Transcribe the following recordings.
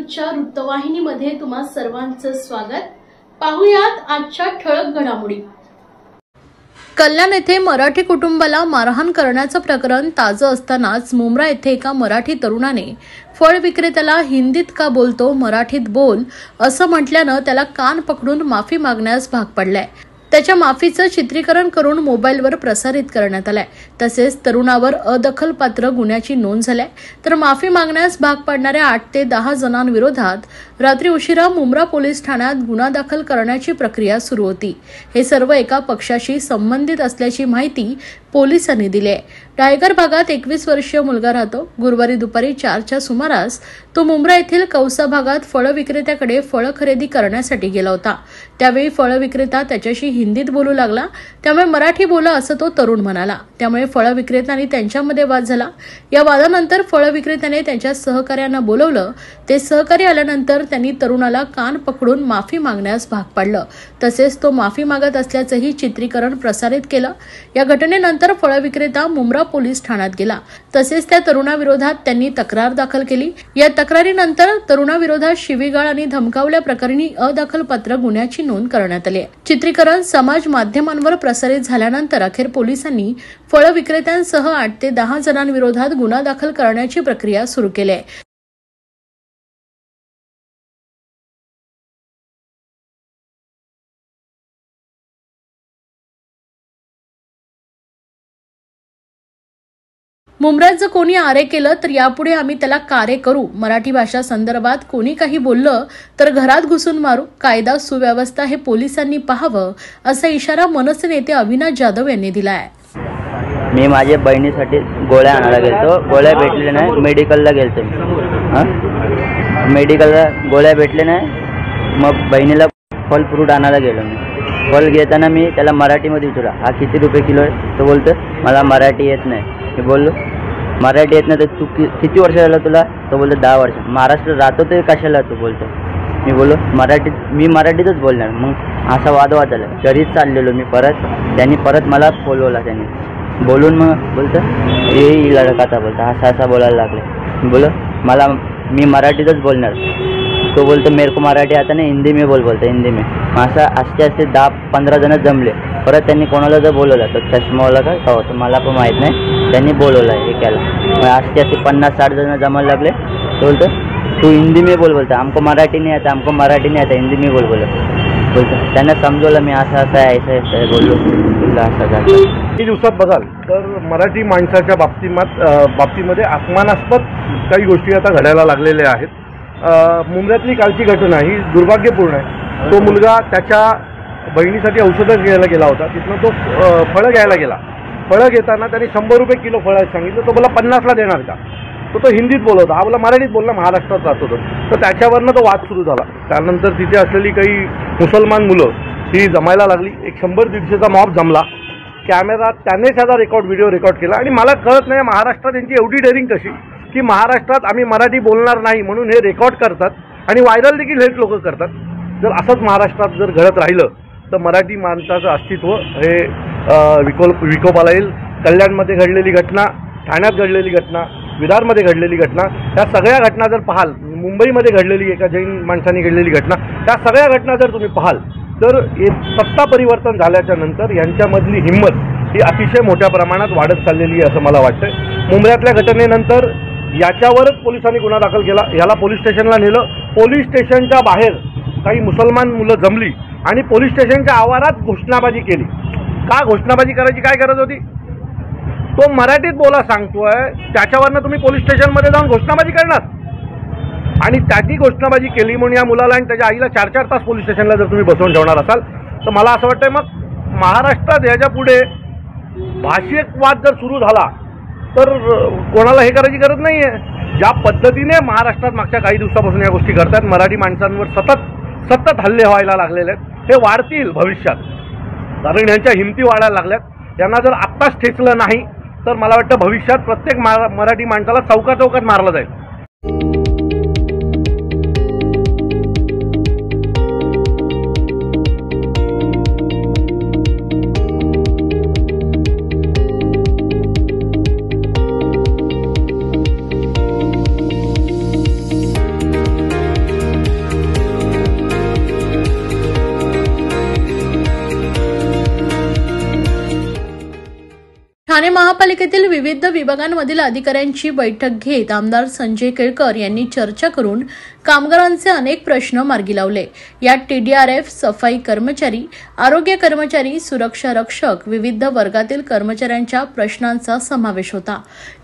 न्यूजच्या वृत्तवाहिनीमध्ये तुम्हा सर्वांचं स्वागत। पाहुयात आजच्या ठळक घडामोडी। कल्याण येथे मराठी कुटुंबाला मारहाण करण्याचं प्रकरण ताजं असतानाच मुंब्रा येथे एका मराठी तरुणाने फळ विक्रेत्याला हिंदीत का बोलतो मराठीत बोल असं म्हटल्यानं त्याला कान पकडून माफी मागण्यास भाग पडलाय। त्याच्या माफीचं चित्रीकरण करून मोबाईलवर प्रसारित करण्यात आलंय। तसेच तरुणावर अदखलपात्र गुन्ह्याची नोंद झाली आहे। तर माफी मागण्यास भाग पडणाऱ्या 8 ते 10 जणांविरोधात रात्री उशिरा मुंब्रा पोलीस ठाण्यात गुन्हा दाखल करण्याची प्रक्रिया सुरू होती। हे सर्व एका पक्षाशी संबंधित असल्याची माहिती पोलिसांनी दिली आहे। टायगर भागात 21 वर्षीय मुलगा राहतो। गुरुवारी दुपारी 4च्या सुमारास तो मुंब्रा येथील कौसा भागात फळ विक्रेत्याकडे फळ खरेदी करण्यासाठी गेला होता। त्यावेळी फळ विक्रेता त्याच्याशी हिंदीत बोलू लागला। त्यामुळे मराठी बोला असं तो तरुण म्हणाला। त्यामुळे फळ विक्रेत्याने त्यांच्यामध्ये वाद झाला। या वादानंतर फळ विक्रेत्याने त्यांच्या सहकार्यांना बोलवलं। ते सहकारी आल्यानंतर त्यांनी तरुणाला कान पकडून माफी मागण्यास भाग पाडलं। तसेच तो माफी मागत असल्याचंही चित्रीकरण प्रसारित केलं। या घटनेनंतर फळ विक्रेता मुंब्रा पोलीस ठाण्यात गेला। तसेच त्या तरुणाविरोधात त्यांनी तक्रार दाखल केली। या तक्रारीनंतर तरुणाविरोधात शिवीगाळ आणि धमकावल्या प्रकरणी अदखलपात्र गुन्ह्याची नोंद करण्यात आली आहे। चित्रीकरण समाज माध्यमांवर प्रसारित झाल्यानंतर अखेर पोलिसांनी फळ विक्रेत्यांसह 8 ते 10 जणांविरोधात गुन्हा दाखल करण्याची प्रक्रिया सुरू केली आहे। मुंब्र्यात जर कोणी आरे केलं तर यापुढे आम्ही त्याला कारे करू। मराठी भाषा संदर्भात कोणी काही बोललं तर घरात घुसून मारू। कायदा सुव्यवस्था हे पोलिसांनी पाहावं असा इशारा मनसे नेते अविनाश जाधव यांनी दिला आहे। मी माझ्या बहिणीसाठी गोळ्या आणायला गेलतो। गोळ्या भेटले नाही, मेडिकलला गेलतो। मेडिकलला गोळ्या भेटले नाही, मग बहिणीला फल फ्रूट आणायला गेलो। मी फल घेताना मी त्याला मराठीमध्ये विचारला, हा किती रुपये किलो आहे? तो बोलतो मला मराठी येत नाही। मी बोललो मराठी येत नाही तर तू किती वर्ष झालं तुला? तो बोलतो 10 वर्ष। महाराष्ट्र राहतो ते कशाला तू बोलतो? मी बोललो मी मराठीतच बोलणार। मग असा वादवाद झाला। घरीच चाललेलो मी परत, त्यांनी परत मला बोलवला। त्यांनी बोलून मग बोलतो हे लडकाचा बोलतो असा बोलायला लागले। बोलो मी मराठीतच बोलणार। तो बोलतो मेरे को मराठी आता नाही, हिंदी में बोलतो हिंदी में। असं आस्ते 10-15 जण जमले। परत त्यांनी कोणाला जर बोलवलं तर चष्मावाला का होतं मला पण माहीत नाही, त्यांनी बोलवलं एकाला। मग आस्ते 50-60 जण जमायला लागले। तो बोलतो तू हिंदी में बोलतो, हमको मराठी नहीं आता, हमको मराठी नहीं आता, हिंदी में बोलतो। त्यांना समजवलं मी असं आहे बोललो असं झालं। काही दिवसात बघाल तर मराठी माणसाच्या बाबतीमध्ये अपमानास्पद काही गोष्टी आता घडायला लागलेल्या आहेत। मुंब्र्यातली कालची घटना ही दुर्भाग्यपूर्ण आहे। तो मुलगा त्याच्या बहिणीसाठी औषधं घ्यायला गेला होता। तिथनं तो फळं घ्यायला गेला। फळं घेताना त्यांनी 100 रुपये किलो फळं सांगितलं। तो बोला 50ला देणार का? तो हिंदीत बोलत होता। हा बोला मराठीत बोलला, महाराष्ट्रात राहतो तर त्याच्यावरनं तो वाद सुरू झाला। त्यानंतर तिथे असलेली काही मुसलमान मुलं ही जमायला लागली। एक 100-150चा मॉब जमला। कॅमेरा त्याने त्याचा व्हिडिओ रेकॉर्ड केला। आणि मला कळत नाही महाराष्ट्रात यांची एवढी डेअरिंग कशी की महाराष्ट्रात आम्ही मराठी बोलणार नाही म्हणून हे रेकॉर्ड करतात आणि व्हायरल देखील हेच लोक करतात। जर असंच महाराष्ट्रात जर घडत राहिलं तर मराठी माणसाचं अस्तित्व हे विकोपाला येईल। कल्याणमध्ये घडलेली घटना, ठाण्यात घडलेली घटना, विरारमध्ये घडलेली घटना, या सगळ्या घटना जर पाहाल, मुंबईमध्ये घडलेली एका जैन माणसाने घडलेली घटना, त्या सगळ्या घटना जर तुम्ही पाहाल तर सत्ता परिवर्तन झाल्याच्या नंतर यांच्यामधली हिंमत ही अतिशय मोठ्या प्रमाणात वाढत चाललेली आहे असं मला वाटतंय। मुंब्र्यातल्या घटनेनंतर याच्यावरच पोलिसांनी गुन्हा दाखल केला। याला पोलीस स्टेशनला नेलं। पोलीस स्टेशनच्या बाहेर काही मुसलमान मुलं जमली आणि पोलीस स्टेशनच्या आवारात घोषणाबाजी केली। का घोषणाबाजी करायची काय गरज होती? तो मराठीत बोला सांगतोय, त्याच्यावरनं तुम्ही पोलीस स्टेशनमध्ये जाऊन घोषणाबाजी करणार? आणि त्याची घोषणाबाजी केली म्हणून या मुलाला आणि त्याच्या आईला 4-4 तास पोलीस स्टेशनला जर तुम्ही बसवून ठेवणार असाल तर मला असं वाटतंय मग महाराष्ट्रात याच्या पुढे भाषिक वाद जर सुरू झाला तर कोणाला हे करायची गरज नाही आहे। ज्या पद्धतीने महाराष्ट्रात मागच्या काही दिवसापासून या गोष्टी घडतात, मराठी माणसांवर सतत हल्ले व्हायला लागलेले आहेत, हे वाढतील भविष्यात। कारण यांच्या हिमती वाढायला लागल्यात। यांना जर आत्ताच ठेचलं नाही तर मला वाटतं भविष्यात प्रत्येक मराठी माणसाला चौकात मारलं जाईल। ठाणे महापालिकेतील विविध विभागांमधील अधिकाऱ्यांची बैठक घेत आमदार संजय केळकर यांनी चर्चा करून कामगारांचे अनेक प्रश्न मार्गी लावले। यात TDRF, सफाई कर्मचारी, आरोग्य कर्मचारी, सुरक्षा रक्षक, विविध वर्गातील कर्मचाऱ्यांच्या प्रश्नांचा समावेश होता।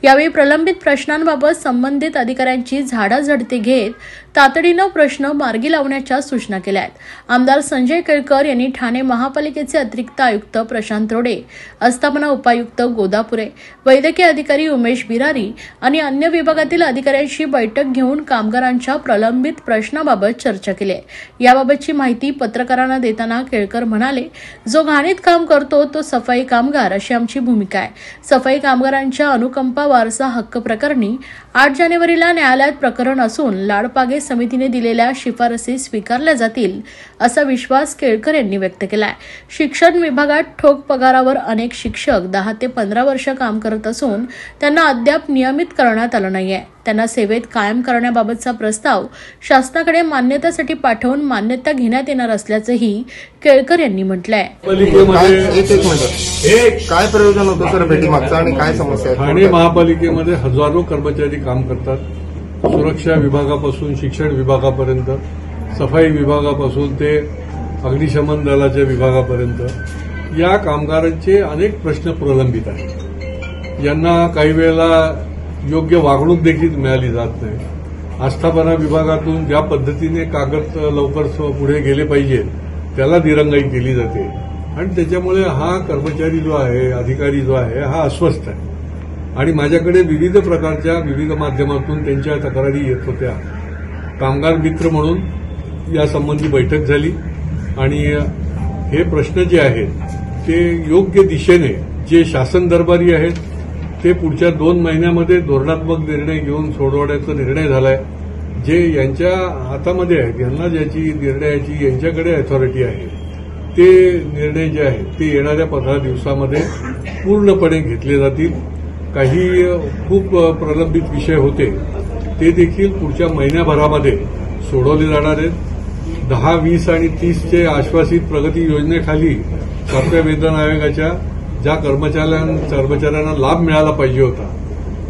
यावेळी प्रलंबित प्रश्नांबाबत संबंधित अधिकाऱ्यांची झाडाझडती घेत तातडीने प्रश्न मार्गी लावण्याच्या सूचना केल्या आहेत। आमदार संजय केळकर यांनी ठाणे महापालिकेचे अतिरिक्त आयुक्त प्रशांत रोडे, अस्थापना उपायुक्त गोदापुरे, वैद्यकीय अधिकारी उमेश बिरारी आणि अन्य विभागातील अधिकाऱ्यांशी बैठक घेऊन कामगारांच्या प्रलंबित प्रश्नाबाबत चर्चा केली। याबाबतची माहिती पत्रकारांना देताना केळकर म्हणाले, जो घाणीत काम करतो तो सफाई कामगार अशी आमची भूमिका आहे। सफाई कामगारांच्या अनुकंपा वारसा हक्क प्रकरणी 8 जानेवारीला न्यायालयात प्रकरण असून लाडपागे समितीने दिलेल्या शिफारसी स्वीकारल्या जातील असा विश्वास केळकर यांनी व्यक्त केलाय। शिक्षण विभागात ठोक पगारावर अनेक शिक्षक 10 ते 15 वर्ष काम करत असून त्यांना अद्याप नियमित करण्यात आलं नाहीये। त्यांना सेवेत कायम करण्याबाबतचा प्रस्ताव शासनाकडे मान्यतेसाठी पाठवून मान्यता घेण्यात येणार असल्याचंही केळकर यांनी म्हटलंय। काय प्रयोजन होतं सर भेटीमागचं आणि काय समस्या आहे? ठाणे महापालिकेमध्ये हजारो कर्मचारी काम करतात। सुरक्षा विभागापासून शिक्षण विभागापर्यंत, सफाई विभागापासून ते अग्निशमन दलाच्या विभागापर्यंत या कामगारांचे अनेक प्रश्न प्रलंबित आहेत। यांना काही वेळेला योग्य वागणूक देखील मिळाली जात नाही। आस्थापना विभागातून ज्या पद्धतीने कागद लवकर पुढे गेले पाहिजे त्याला दिरंगाई केली जाते आणि त्याच्यामुळे हा कर्मचारी जो आहे, अधिकारी जो आहे, हा अस्वस्थ आहे आणि माझ्याकडे विविध प्रकारच्या विविध माध्यमातून त्यांच्या तक्रारी येत होत्या। कामगार मित्र म्हणून यासंबंधी बैठक झाली आणि हे प्रश्न जे आहेत ते योग्य दिशेने जे शासन दरबारी आहेत ते पुढच्या 2 महिन्यामध्ये धोरणात्मक निर्णय घेऊन सोडवण्याचा निर्णय झालाय। जे यांच्या हातामध्ये आहेत, यांना ज्याची निर्णयाची यांच्याकडे अथॉरिटी आहे, ते निर्णय जे आहेत ते येणाऱ्या 15 दिवसामध्ये पूर्णपणे घेतले जातील। काही खूप प्रलंबित विषय होते ते देखील पुढच्या महिन्याभरामध्ये सोडवले जाणार आहेत। 10, 20 आणि 30चे आश्वासित प्रगती योजनेखाली 7व्या वेतन आयोगाच्या ज्या कर्मचाऱ्यांना लाभ मिळाला पाहिजे होता,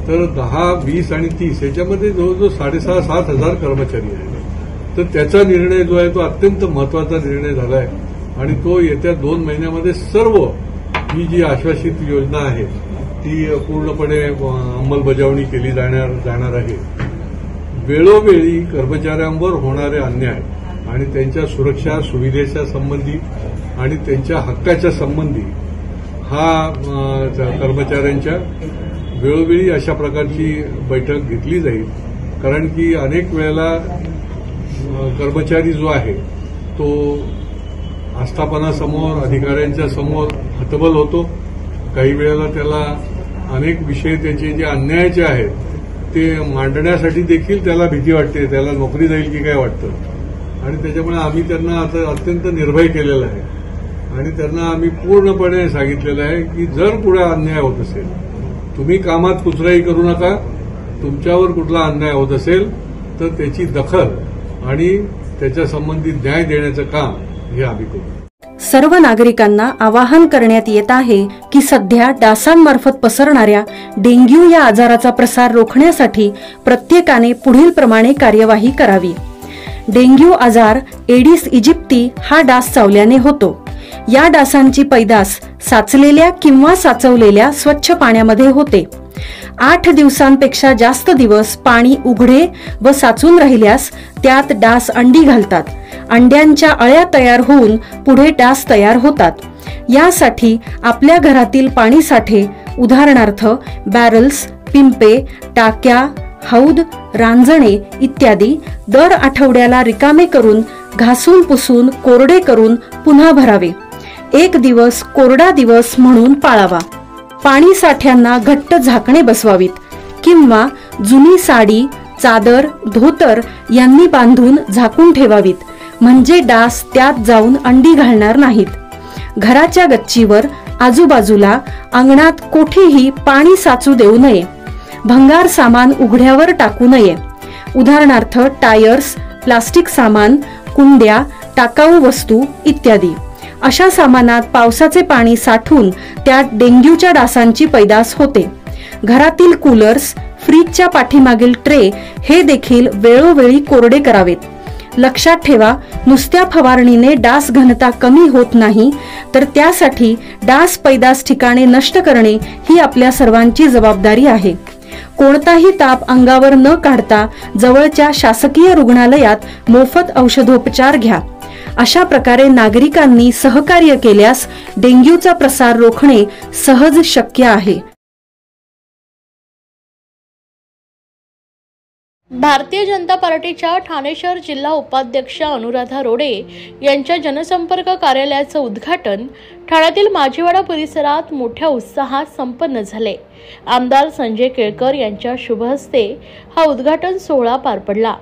तर 10, 20 आणि 30 याच्यामध्ये जवळजवळ 6,500-7 हजार कर्मचारी आहेत। तर त्याचा निर्णय जो आहे तो अत्यंत महत्वाचा निर्णय झाला आहे आणि तो येत्या 2 महिन्यामध्ये सर्व ही जी आश्वासित योजना आहे ती पूर्णपणे अंमलबजावणी केली जाणार आहे। वेळोवेळी कर्मचाऱ्यांवर होणारे अन्याय आणि त्यांच्या सुरक्षा सुविधेच्या संबंधी आणि त्यांच्या हक्काच्या संबंधी हा कर्मचाऱ्यांच्या वेळोवेळी अशा प्रकारची बैठक घेतली जाईल। कारण की अनेक वेळेला कर्मचारी जो आहे तो आस्थापनासमोर, अधिकाऱ्यांच्या समोर हतबल होतो। काही वेळेला त्याला अनेक विषय त्याचे जे अन्यायाचे आहेत ते मांडण्यासाठी देखील त्याला भीती वाटते, त्याला नोकरी जाईल की काय वाटतं आणि त्याच्यामुळे आम्ही त्यांना आता अत्यंत निर्भय केलेलं आहे आणि त्यांना आम्ही पूर्णपणे सांगितलेलं आहे की जर पुढे अन्याय होत असेल, तुम्ही कामात कुचराई करू नका। तुमच्यावर कुठला अन्याय होत असेल तर त्याची दखल आणि त्याच्या संबंधित न्याय देण्याचं काम हे आम्ही करू। सर्व नागरिकांना आवाहन करण्यात येत आहे की सध्या डासांमार्फत पसरणाऱ्या डेंग्यू या आजाराचा प्रसार रोखण्यासाठी प्रत्येकाने पुढील प्रमाणे कार्यवाही करावी। डेंग्यू आजार एडिस इजिप्ती हा डास चावल्याने होतो। या डासांची पैदास साचलेल्या किंवा साचवलेल्या स्वच्छ पाण्यामध्ये होते। 8 दिवसांपेक्षा जास्त दिवस पाणी उघडे व साचून राहिल्यास त्यात डास अंडी घालतात। अंड्यांच्या अळ्या तयार होऊन पुढे डास तयार होतात। यासाठी आपल्या घरातील पाणी साठे, उदाहरणार्थ बॅरल्स, पिंपे, टाक्या, हौद, रांजणे इत्यादी दर आठवड्याला रिकामे करून घासून पुसून कोरडे करून पुन्हा भरावे। 1 दिवस कोरडा दिवस म्हणून पाळावा। पाणी साठ्यांना घट्ट झाकणे बसवावीत किंवा जुनी साडी, चादर, धोतर यांनी बांधून झाकून ठेवावीत, म्हणजे डास त्यात जाऊन अंडी घालणार नाहीत। घराच्या गच्चीवर, आजूबाजूला, अंगणात कोठेही पाणी साचू देऊ नये। भंगार सामान उघड्यावर टाकू नये, उदाहरणार्थ टायर्स, प्लास्टिक सामान, कुंड्या, टाकाऊ वस्तू इत्यादी। अशा सामानात पावसाचे पाणी साठून त्यात डेंग्यूच्या डासांची पैदास होते. घरातील कूलर्स, फ्रीजच्या पाठीमागील ट्रे हे देखील वेळोवेळी कोरडे करावेत. लक्षात ठेवा, नुसत्या फवारणीने डास घनता कमी होत नाही, तर त्यासाठी डास पैदास ठिकाणे नष्ट करणे ही आपल्या सर्वांची जबाबदारी आहे. कोणताही ताप अंगावर न काढता जवळच्या शासकीय रुग्णालयात मोफत औषधोपचार घ्या. अशा प्रकारे नागरिकांनी सहकार्य केल्यास डेंग्यूचा प्रसार रोखणे सहज शक्य आहे. भारतीय जनता पार्टीच्या ठाणे शहर जिल्हा उपाध्यक्ष अनुराधा रोडे यांच्या जनसंपर्क कार्यालयाचं उद्घाटन ठाण्यातील माजीवाडा परिसरात मोठ्या उत्साहात संपन्न झाले. आमदार संजय केळकर यांच्या शुभ हस्ते हा उद्घाटन सोहळा पार पडला.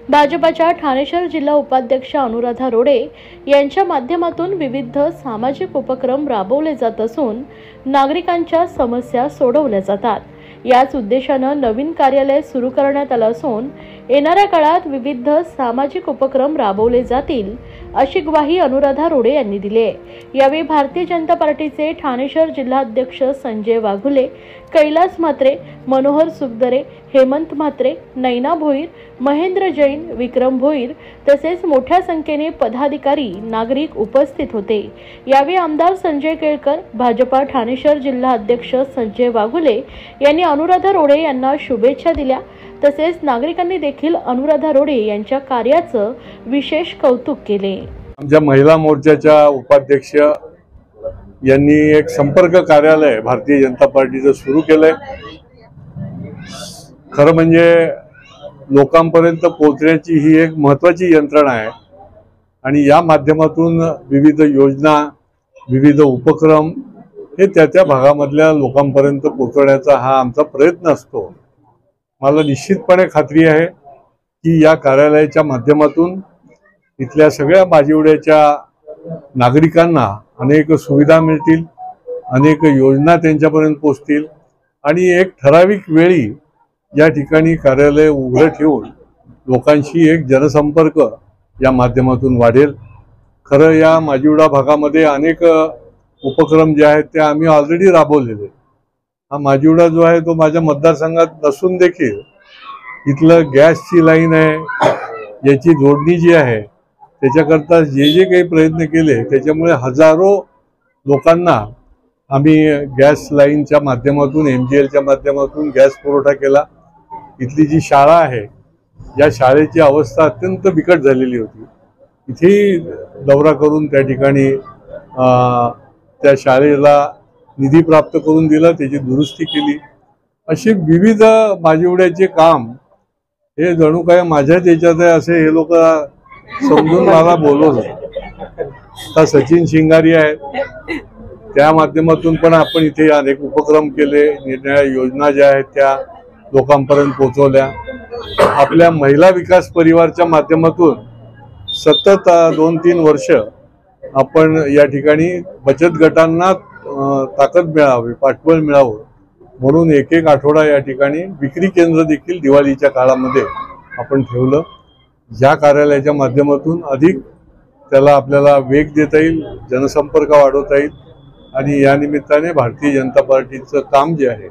भाजपाच्या ठाणे शहर जिल्हा उपाध्यक्ष अनुराधा रोडे यांच्या माध्यमातून विविध सामाजिक उपक्रम राबवले जात असून नागरिकांच्या समस्या सोडवल्या जातात. याच उद्देशानं नवीन कार्यालय सुरू करण्यात आलं असून येणाऱ्या काळात विविध सामाजिक उपक्रम राबवले जातील अशी ग्वाही अनुराधा रोडे यांनी दिली आहे. यावेळी भारतीय जनता पार्टीचे ठाणे शहर जिल्हाध्यक्ष संजय वाघुले, कैलास म्हात्रे, मनोहर सुखदरे, हेमंत म्हात्रे, नैना भोईर, महेंद्र जैन, विक्रम भोईर तसेच मोठ्या संख्येने पदाधिकारी, नागरिक उपस्थित होते. यावेळी आमदार संजय केळकर, भाजपा ठाणे शहर जिल्हा अध्यक्ष संजय वाघुले यांनी अनुराधा रोडे यांना शुभेच्छा दिल्या. तसेच नागरिकांनी देखील अनुराधा रोडे यांच्या कार्याचं विशेष कौतुक केले. आमच्या महिला मोर्चाच्या उपाध्यक्ष यांनी एक संपर्क कार्यालय भारतीय जनता पार्टीचं सुरू केलंय. खरं म्हणजे लोकांपर्यंत पोहोचण्याची ही एक महत्त्वाची यंत्रणा आहे आणि या माध्यमातून विविध योजना, विविध उपक्रम हे त्या भागामधल्या लोकांपर्यंत पोहोचवण्याचा हा आमचा प्रयत्न असतो. मला निश्चितपणे खात्री आहे की या कार्यालयाच्या माध्यमातून इथल्या सगळ्या माजिवड्याच्या नागरिकांना अनेक सुविधा मिळतील, अनेक योजना त्यांच्यापर्यंत पोहोचतील आणि एक ठराविक वेळी या ठिकाणी कार्यालय उघडं ठेवून लोकांशी एक जनसंपर्क या माध्यमातून वाढेल. खरं या माजिवडा भागामध्ये अनेक उपक्रम जे आहेत ते आम्ही ऑलरेडी राबवलेले. हा माजिवडा जो आहे तो माझ्या मतदारसंघात नसून देखील इथलं गॅसची लाईन आहे, याची जोडणी जी आहे त्याच्याकरता जे काही प्रयत्न केले त्याच्यामुळे हजारो लोकांना आम्ही गॅस लाईनच्या माध्यमातून, MGLच्या माध्यमातून गॅस पुरवठा केला. इथली जी शाळा आहे या शाळेची अवस्था अत्यंत बिकट झालेली होती. इथेही दौरा करून त्या ठिकाणी त्या शाळेला निधी प्राप्त करून दिला, त्याची दुरुस्ती केली. असे विविध माजिवड्याचे काम हे जणू काय माझ्याच याच्यात आहे असे हे लोक समजून मला बोलवलं. आता सचिन शिंगारी आहेत, त्या माध्यमातून पण आपण इथे अनेक उपक्रम केले, निरनिराळ्या योजना ज्या आहेत त्या लोकांपर्यंत पोहोचवल्या. आपल्या महिला विकास परिवारच्या माध्यमातून सतत 2-3 वर्ष आपण या ठिकाणी बचत गटांना ताकद मिळावी, पाठबळ मिळावं म्हणून एक आठवडा या ठिकाणी विक्री केंद्र देखील दिवाळीच्या काळामध्ये आपण ठेवलं. या कार्यालयाच्या माध्यमातून अधिक त्याला आपल्याला वेग देता येईल, जनसंपर्क वाढवता येईल आणि या निमित्ताने भारतीय जनता पार्टीचं काम जे आहे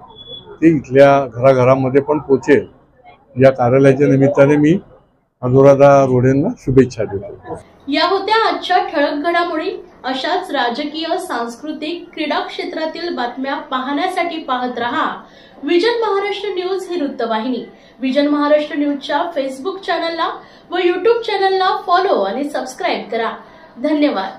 ते इथल्या घराघरामध्ये पण पोचेल. या कार्यालयाच्या निमित्ताने मी अनुराधा रोडेंना शुभेच्छा देतो. या होत्या आजच्या ठळक घडामोडी. अशाच राजकीय, सांस्कृतिक, क्रीडा क्षेत्रातील बातम्या पाहण्यासाठी पाहत रहा विजन महाराष्ट्र न्यूज ही वृत्तवाहिनी. विजन महाराष्ट्र न्यूजच्या फेसबुक चॅनलला व YouTube चॅनलला फॉलो आणि सबस्क्राईब करा. धन्यवाद.